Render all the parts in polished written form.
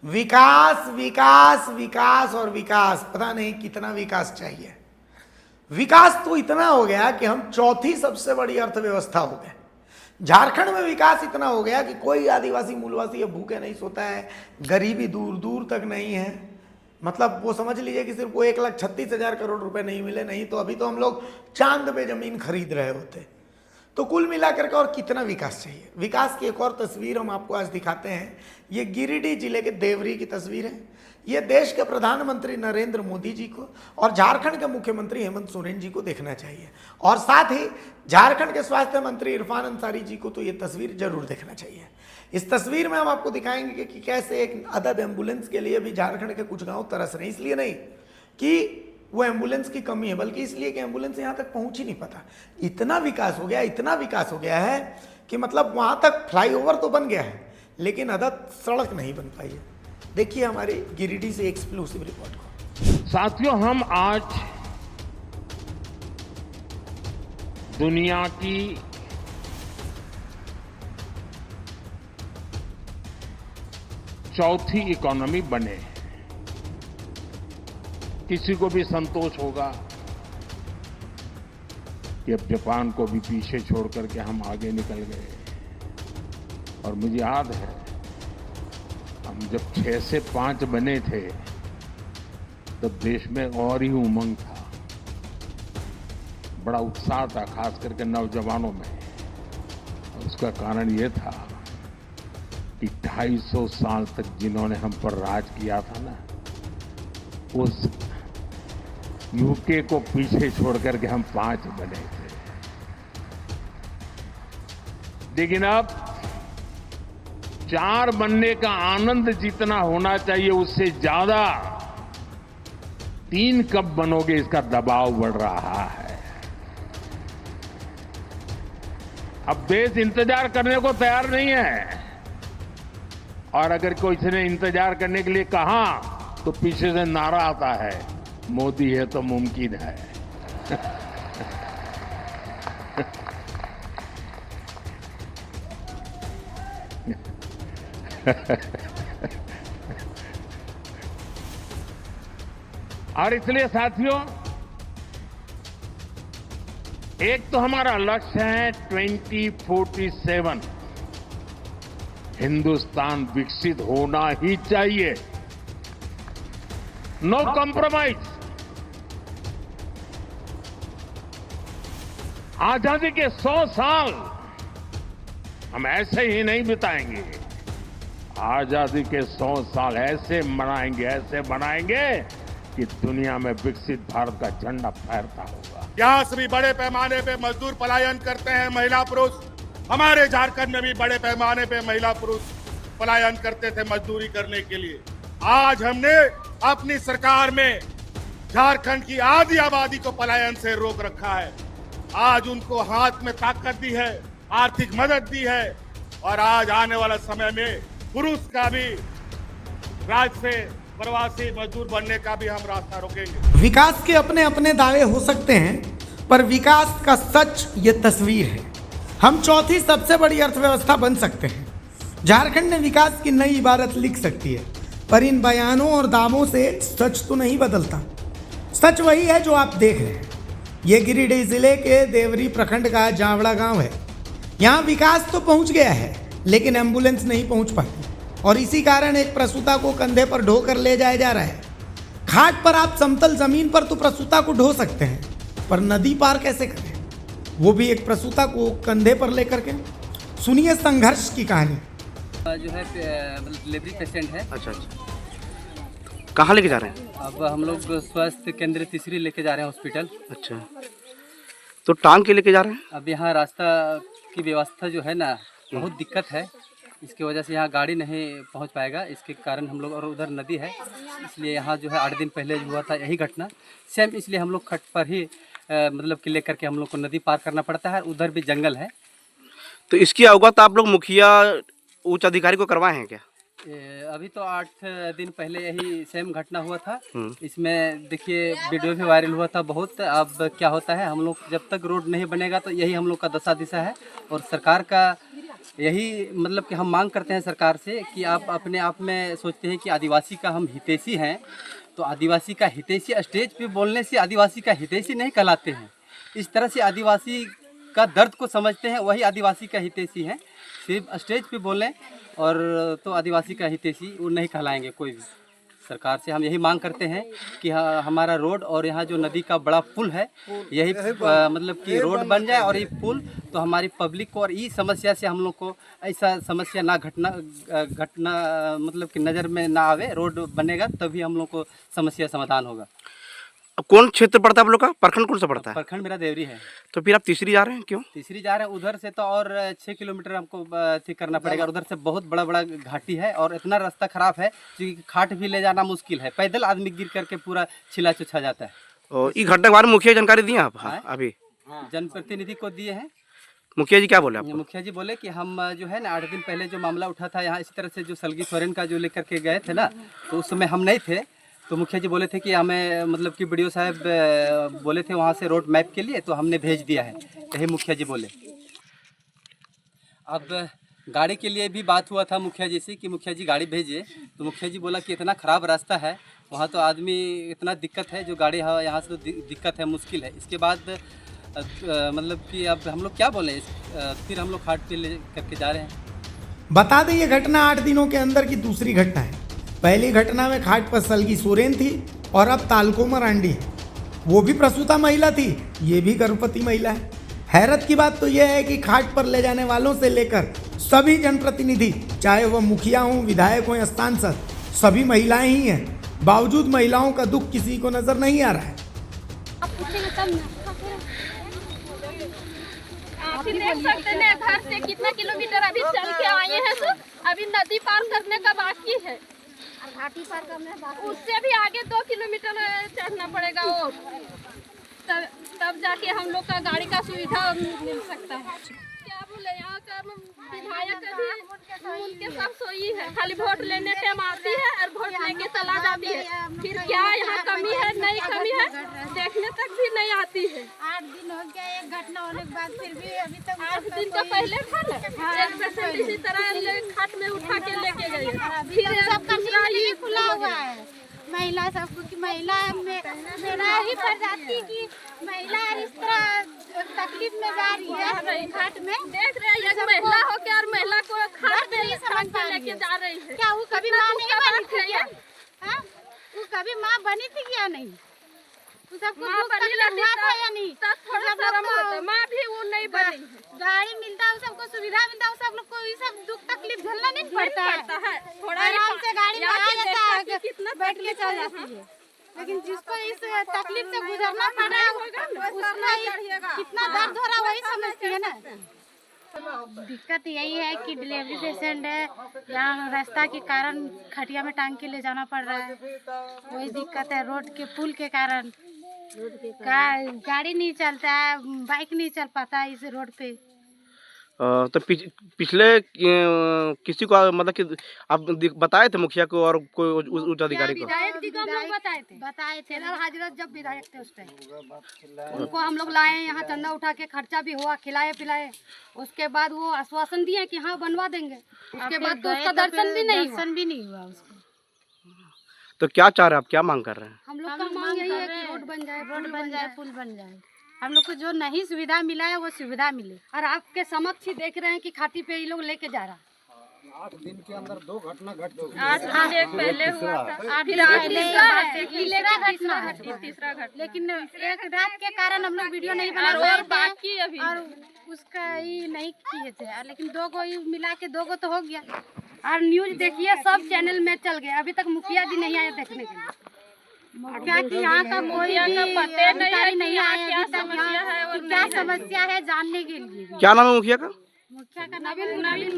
विकास विकास विकास और विकास, पता नहीं कितना विकास चाहिए। विकास तो इतना हो गया कि हम चौथी सबसे बड़ी अर्थव्यवस्था हो गए। झारखंड में विकास इतना हो गया कि कोई आदिवासी मूलवासी अब भूखे नहीं सोता है, गरीबी दूर दूर तक नहीं है। मतलब वो समझ लीजिए कि सिर्फ वो 1,36,000 करोड़ रुपए नहीं मिले, नहीं तो अभी तो हम लोग चांद पे जमीन खरीद रहे होते। तो कुल मिलाकर के और कितना विकास चाहिए। विकास की एक और तस्वीर हम आपको आज दिखाते हैं। ये गिरिडीह जिले के देवरी की तस्वीर है। ये देश के प्रधानमंत्री नरेंद्र मोदी जी को और झारखंड के मुख्यमंत्री हेमंत सोरेन जी को देखना चाहिए, और साथ ही झारखंड के स्वास्थ्य मंत्री इरफान अंसारी जी को तो ये तस्वीर जरूर देखना चाहिए। इस तस्वीर में हम आपको दिखाएंगे कि कैसे एक अदद एम्बुलेंस के लिए भी झारखंड के कुछ गांव तरस रहे हैं। इसलिए नहीं कि वो एम्बुलेंस की कमी है, बल्कि इसलिए कि एम्बुलेंस यहाँ तक पहुँच ही नहीं पाता। इतना विकास हो गया, इतना विकास हो गया है कि मतलब वहाँ तक फ्लाईओवर तो बन गया है, लेकिन अदद सड़क नहीं बन पाई है। देखिए हमारी गिरिडीह से एक्सक्लूसिव रिपोर्ट को। साथियों, हम आज दुनिया की चौथी इकोनॉमी बने। किसी को भी संतोष होगा कि अब जापान को भी पीछे छोड़ करके हम आगे निकल गए। और मुझे याद है, हम जब 6 से 5 बने थे तब देश में और ही उमंग था, बड़ा उत्साह था, खास करके नौजवानों में। और उसका कारण ये था कि 250 साल तक जिन्होंने हम पर राज किया था ना, उस यूके को पीछे छोड़ करके हम 5 बने थे। लेकिन अब 4 बनने का आनंद जितना होना चाहिए उससे ज्यादा 3 कब बनोगे इसका दबाव बढ़ रहा है। अब देश इंतजार करने को तैयार नहीं है, और अगर कोई ने इंतजार करने के लिए कहा तो पीछे से नारा आता है, मोदी है तो मुमकिन है। और इसलिए साथियों, एक तो हमारा लक्ष्य है 2047 हिंदुस्तान विकसित होना ही चाहिए, नो कॉम्प्रोमाइज। आजादी के 100 साल हम ऐसे ही नहीं बिताएंगे। आजादी के 100 साल ऐसे मनाएंगे, ऐसे बनाएंगे कि दुनिया में विकसित भारत का झंडा फहरता होगा। यहाँ से भी बड़े पैमाने पे मजदूर पलायन करते हैं, महिला पुरुष। हमारे झारखंड में भी बड़े पैमाने पे महिला पुरुष पलायन करते थे मजदूरी करने के लिए। आज हमने अपनी सरकार में झारखंड की आधी आबादी को पलायन से रोक रखा है। आज उनको हाथ में ताकत दी है, आर्थिक मदद दी है, और आज आने वाला समय में पुरुष का भी राज्य से प्रवासी मजदूर बनने का भी हम रास्ता रोकेंगे। विकास के अपने अपने दावे हो सकते हैं, पर विकास का सच ये तस्वीर है। हम चौथी सबसे बड़ी अर्थव्यवस्था बन सकते हैं। झारखंड ने विकास की नई इबारत लिख सकती है, पर इन बयानों और दावों से सच तो नहीं बदलता। सच वही है जो आप देख रहे हैं। ये गिरिडीह जिले के देवरी प्रखंड का जावड़ा गांव है। यहाँ विकास तो पहुँच गया है, लेकिन एम्बुलेंस नहीं पहुँच पाती, और इसी कारण एक प्रसूता को कंधे पर ढोकर ले जाया जा रहा है। घाट पर आप समतल जमीन पर तो प्रसूता को ढो सकते हैं, पर नदी पार कैसे करें, वो भी एक प्रसूता को कंधे पर लेकर के। सुनिए संघर्ष की कहानी। जो है डिलीवरी पेशेंट है। अच्छा, कहाँ लेके जा रहे हैं? अब हम लोग स्वास्थ्य केंद्र तीसरी लेके जा रहे हैं हॉस्पिटल। अच्छा, तो टांग के लेके जा रहे हैं? अब यहाँ रास्ता की व्यवस्था जो है ना, बहुत दिक्कत है। इसकी वजह से यहाँ गाड़ी नहीं पहुँच पाएगा। इसके कारण हम लोग, और उधर नदी है, इसलिए यहाँ जो है 8 दिन पहले हुआ था यही घटना सेम, इसलिए हम लोग खट पर ही मतलब कि लेकर के हम लोग को नदी पार करना पड़ता है। उधर भी जंगल है। तो इसकी अवगत आप लोग मुखिया उच्च अधिकारी को करवाए हैं क्या? अभी तो 8 दिन पहले यही सेम घटना हुआ था। इसमें देखिए वीडियो भी वायरल हुआ था बहुत। अब क्या होता है, हम लोग जब तक रोड नहीं बनेगा तो यही हम लोग का दशा दिशा है। और सरकार का यही मतलब कि हम मांग करते हैं सरकार से कि आप अपने आप में सोचते हैं कि आदिवासी का हम हितैषी हैं, तो आदिवासी का हितैषी स्टेज पे बोलने से आदिवासी का हितैषी नहीं कहलाते हैं। इस तरह से आदिवासी का दर्द को समझते हैं, वही आदिवासी का हितैषी हैं। सिर्फ स्टेज पे बोलें और तो आदिवासी का हितैषी वो नहीं कहलाएंगे कोई भी। सरकार से हम यही मांग करते हैं कि हमारा रोड और यहाँ जो नदी का बड़ा पुल है, यही मतलब कि रोड बन जाए और ये पुल, तो हमारी पब्लिक को और ये समस्या से हम लोग को ऐसा समस्या ना घटना मतलब कि नज़र में ना आवे। रोड बनेगा तभी हम लोग को समस्या समाधान होगा। अब कौन क्षेत्र पड़ता है आप लोग का? प्रखंड कौन सा पड़ता है? प्रखंड मेरा देवरी है। तो फिर आप तीसरी जा रहे हैं, क्यों? तीसरी जा रहे हैं, उधर से तो और 6 किलोमीटर हमको ठीक करना पड़ेगा। उधर से बहुत बड़ा बड़ा घाटी है और इतना रास्ता खराब है कि खाट भी ले जाना मुश्किल है। पैदल आदमी गिर करके पूरा छिला चुछा जाता है। और ये घटना के बारे में मुखिया जानकारी दी आप? हाँ? अभी जनप्रतिनिधि को दिए हैं। मुखिया जी क्या बोले आपको? मुखिया जी बोले कि हम जो है ना 8 दिन पहले जो मामला उठा था यहाँ इसी तरह से जो सलगी सोरेन का जो लेकर के गए थे ना, तो उस समय हम नहीं थे। तो मुखिया जी बोले थे कि हमें मतलब कि BDO साहब बोले थे वहाँ से रोड मैप के लिए, तो हमने भेज दिया है, यही मुखिया जी बोले। अब गाड़ी के लिए भी बात हुआ था मुखिया जी से कि मुखिया जी गाड़ी भेजिए, तो मुखिया जी बोला कि इतना ख़राब रास्ता है वहाँ, तो आदमी इतना दिक्कत है, जो गाड़ी है यहाँ से तो दिक्कत है, मुश्किल है। इसके बाद मतलब कि अब हम लोग क्या बोलें, फिर हम लोग हाट पे ले करके जा रहे हैं। बता दें ये घटना 8 दिनों के अंदर की दूसरी घटना है। पहली घटना में खाट पर सलगी सोरेन थी और अब तालकोमर आंडी है, वो भी प्रसूता महिला थी, ये भी गर्भवती महिला है। हैरत की बात तो यह है कि खाट पर ले जाने वालों से लेकर सभी जनप्रतिनिधि, चाहे वह मुखिया हों, विधायक हों या सांसद, सभी महिलाएं ही हैं। बावजूद महिलाओं का दुख किसी को नजर नहीं आ रहा है। आप ही देख सकते हैं घर से कितना किलोमीटर अभी चल के आए हैं, तो अभी नदी पार करने का बाकी है, घाटी पार करने बाकी, उससे भी आगे 2 किलोमीटर चढ़ना पड़ेगा वो, तब जाके हम लोग का गाड़ी का सुविधा मिल सकता है। क्या बोले, यहाँ का विधायक भी उनके सब सोई है, खाली वोट लेने टाइम आती है और वोट लेके चला जाती है। फिर क्या यहाँ कमी है, नहीं कमी है, देखने तक भी नहीं आती है। 8 दिन हो गया एक घटना होने के बाद, फिर भी अभी तक 8 दिन का पहले था ना, एक पेशेंट इसी तरह खाट में उठा के लेके गए। फिर सबका नींद खुला हुआ है महिला सबको कि महिला मेरा ही प्रजाति की महिला इस तरह तकलीफ में जा रही है। घाट में देख रहे हैं, एक महिला हो के और महिला को खाट में लेके जा रही है। क्या वो कभी माँ नहीं बनी थी क्या? हाँ, वो कभी माँ बनी थी क्या? नहीं, वो सबको माँ बनी रहती था या नहीं? थोड़ा शर्म होता, माँ भी वो नहीं बनी। गाड़ी मिलता है, सबको सुविधा मिलता है, सब लोग को ये सब दुख तकलीफ झेलना नहीं पड़ता है। थोड़ा आराम से गाड़ी में आ जाता है, कितना बैठ के चल जाती है। लेकिन जिसको इस तकलीफ से गुजरना पड़ रहा है, उसका कितना दर्द हो रहा है वही समझती है ना। दिक्कत यही है कि डिलीवरी पेशेंट है, यहाँ रास्ता के कारण खटिया में टांग के ले जाना पड़ रहा है, वही दिक्कत है। रोड के पुल के कारण गाड़ी नहीं चलता है, बाइक नहीं चल पाता है इस रोड पे। तो पिछले किसी को मतलब कि आप बताए थे मुखिया को और कोई उच्च अधिकारी को? विधायक जी को हम लोग बताए थे हाजरत, जब विधायक थे उस टाइम उनको हम लोग लाए यहाँ, चंदा उठा के खर्चा भी हुआ, खिलाए पिलाए। उसके बाद वो आश्वासन दिए कि हाँ बनवा देंगे, उसके बाद तो उसका दर्शन भी नहीं हुआ उसको। तो क्या चाह रहे हैं आप, क्या मांग कर रहे हैं? हम लोग का मांग यही है कि रोड बन जाए, पुल बन जाए। हम लोग को जो नहीं सुविधा मिला है वो सुविधा मिले। और आपके समक्ष ही देख रहे हैं कि खाटी पे ये लोग लेके जा रहा। 8 दिन के अंदर 2 घटना घट चुकी है। 8 दिन एक पहले हुआ था, फिर तीसरा घटना। लेकिन एक रात के कारण हम लोग वीडियो नहीं बना पाए और बाकी अभी और उसका ही नहीं किए थे, लेकिन 2 को मिला के 2 को तो हो गया। और न्यूज देखिए सब चैनल में चल गए, अभी तक मुखिया जी नहीं आए देखने के लिए। क्या कि यहाँ का कोई भी अधिकारी नहीं आया क्या समस्या है और क्या समस्या है जानने के लिए। क्या नाम है मुखिया का? मुखिया का नवीन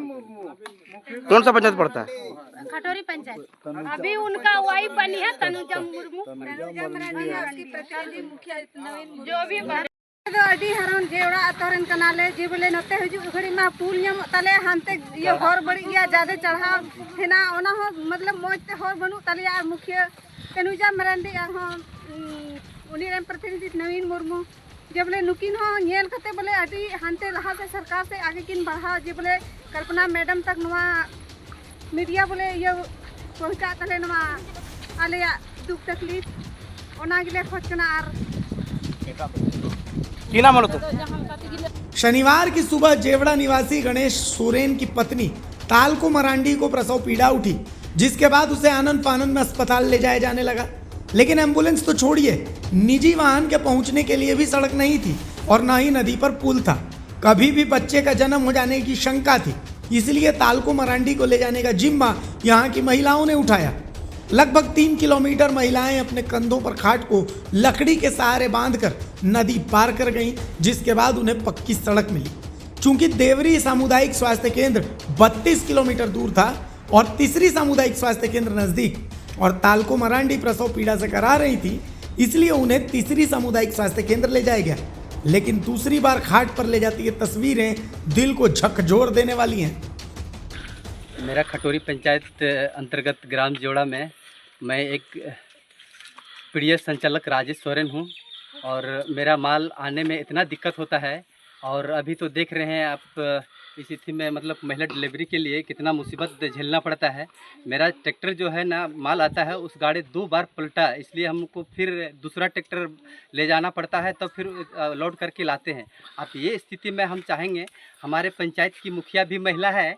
मुर्मू। कौन सा पंचायत पड़ता है? खटोरी पंचायत। अभी उनका वाइफ बनी है तनुजा मुर्मू, जो भी अड़ी हरन जेवड़ा अतरन कनाले जे बोले नते हजू घड़ी मा पुल यम तले हानते ये हर बड़ी या ज्यादा चढ़ा हेना ओना हो मतलब मोजते हर बनु तले यार मुखिया तनुजा मरांडी और हम उनी प्रतिनिधि नवीन मुर्मू जे बोले नुकिन हो नेल कते बोले अभी हानते लहा से सरकार से आगे किन बढ़ा जे बोले कल्पना मैडम तक नवा मीडिया बोले ये पहुंचा तले नवा आले दुख तकलीफ ओना गिले खोज कना आर की नाम तो शनिवार की सुबह जेवड़ा निवासी गणेश सोरेन की पत्नी तालको मरांडी को प्रसव पीड़ा उठी, जिसके बाद उसे आनंद फानंद में अस्पताल ले जाया जाने लगा। लेकिन एम्बुलेंस तो छोड़िए, निजी वाहन के पहुंचने के लिए भी सड़क नहीं थी और न ही नदी पर पुल था। कभी भी बच्चे का जन्म हो जाने की शंका थी, इसलिए तालको मरांडी को ले जाने का जिम्मा यहाँ की महिलाओं ने उठाया। लगभग 3 किलोमीटर महिलाएं अपने कंधों पर खाट को लकड़ी के सहारे बांधकर नदी पार कर गईं, जिसके बाद उन्हें पक्की सड़क मिली। चूंकि देवरी सामुदायिक स्वास्थ्य केंद्र 32 किलोमीटर दूर था और तीसरी सामुदायिक स्वास्थ्य केंद्र नजदीक और तालको मरांडी प्रसव पीड़ा से करा रही थी, इसलिए उन्हें तीसरी सामुदायिक स्वास्थ्य केंद्र ले जाया गया। लेकिन दूसरी बार खाट पर ले जाती ये तस्वीरें दिल को झकझोर देने वाली हैं। मेरा खटोरी पंचायत अंतर्गत ग्राम जेवड़ा में मैं एक पीडीएस संचालक राजेश सोरेन हूँ और मेरा माल आने में इतना दिक्कत होता है। और अभी तो देख रहे हैं आप इस स्थिति में मतलब महिला डिलीवरी के लिए कितना मुसीबत झेलना पड़ता है। मेरा ट्रैक्टर जो है ना माल आता है उस गाड़ी 2 बार पलटा, इसलिए हमको फिर दूसरा ट्रैक्टर ले जाना पड़ता है, तब फिर लोड करके लाते हैं। अब ये स्थिति में हम चाहेंगे, हमारे पंचायत की मुखिया भी महिला है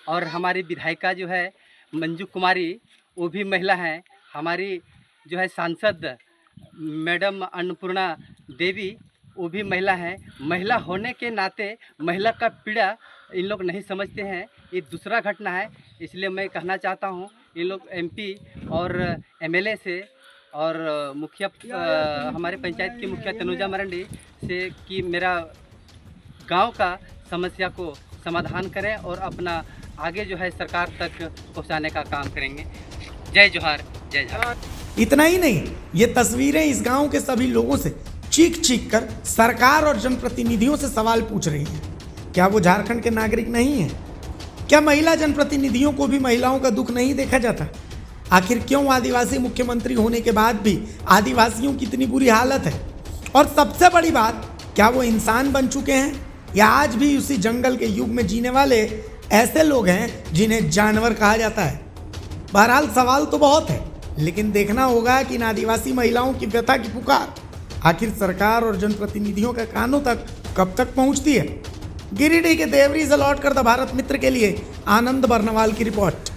और हमारी विधायिका जो है मंजू कुमारी वो भी महिला हैं, हमारी जो है सांसद मैडम अन्नपूर्णा देवी वो भी महिला हैं। महिला होने के नाते महिला का पीड़ा इन लोग नहीं समझते हैं। ये दूसरा घटना है, इसलिए मैं कहना चाहता हूँ इन लोग एमपी और एमएलए से और मुखिया हमारे पंचायत की मुखिया तनुजा मरांडी से कि मेरा गांव का समस्या को समाधान करें और अपना आगे जो है सरकार तक पहुंचाने का काम करेंगे। जय जोहार, जय झारखंड। इतना ही नहीं, ये तस्वीरें इस गांव के सभी लोगों से चीख चीख कर सरकार और जनप्रतिनिधियों से सवाल पूछ रही हैं। क्या वो झारखंड के नागरिक नहीं हैं? क्या महिला जनप्रतिनिधियों को भी महिलाओं का दुख नहीं देखा जाता? आखिर क्यों आदिवासी मुख्यमंत्री होने के बाद भी आदिवासियों की इतनी बुरी हालत है? और सबसे बड़ी बात, क्या वो इंसान बन चुके हैं या आज भी उसी जंगल के युग में जीने वाले ऐसे लोग हैं जिन्हें जानवर कहा जाता है? बहरहाल सवाल तो बहुत है, लेकिन देखना होगा कि इन आदिवासी महिलाओं की व्यथा की पुकार आखिर सरकार और जनप्रतिनिधियों के कानों तक कब तक पहुंचती है। गिरिडीह के देवरी से लौटकर द भारत मित्र के लिए आनंद बर्नवाल की रिपोर्ट।